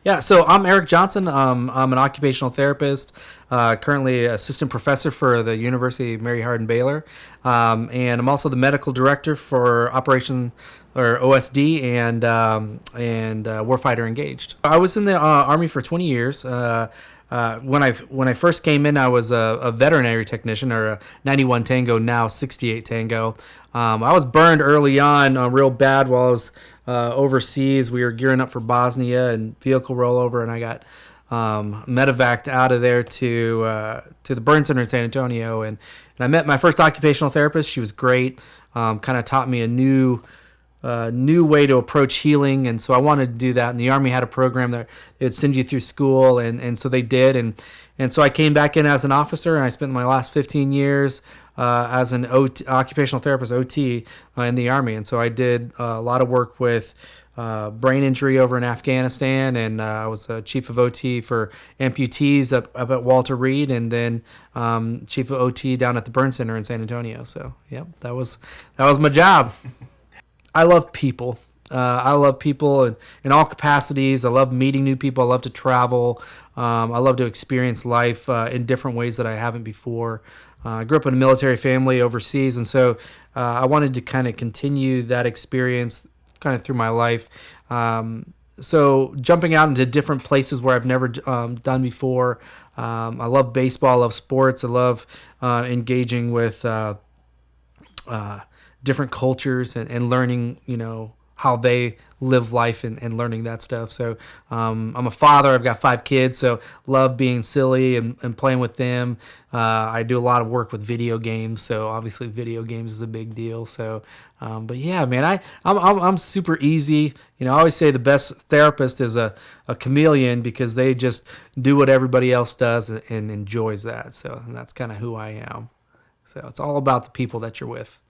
Yeah, so I'm Eric Johnson. I'm an occupational therapist, currently assistant professor for the University of Mary Hardin Baylor, and I'm also the medical director for Operation or OSD and Warfighter Engaged. I was in the Army for 20 years. When I first came in, I was a veterinary technician, or a 91 Tango, now 68 Tango. I was burned early on, real bad while I was overseas. We were gearing up for Bosnia and vehicle rollover, and I got medevaced out of there to the burn center in San Antonio, and I met my first occupational therapist. She was great. Kind of taught me a new way to approach healing, and so I wanted to do that. And the Army had a program that it would send you through school, and so they did, and so I came back in as an officer, and I spent my last 15 years as an occupational therapist, OT, in the Army. And so I did a lot of work with brain injury over in Afghanistan, and I was chief of OT for amputees up at Walter Reed, and then chief of OT down at the burn center in San Antonio. So, yep, that was my job. I love people. I love people in all capacities. I love meeting new people. I love to travel. I love to experience life in different ways that I haven't before. I grew up in a military family overseas, and so I wanted to kind of continue that experience kind of through my life. So jumping out into different places where I've never done before. I love baseball. I love sports. I love engaging with different cultures and learning, how they live life and learning that stuff. So I'm a father. I've got 5 kids, so love being silly and playing with them. I do a lot of work with video games, so obviously video games is a big deal. So, but yeah, man, I'm super easy. I always say the best therapist is a chameleon, because they just do what everybody else does and enjoys that. So, and that's kind of who I am. So it's all about the people that you're with.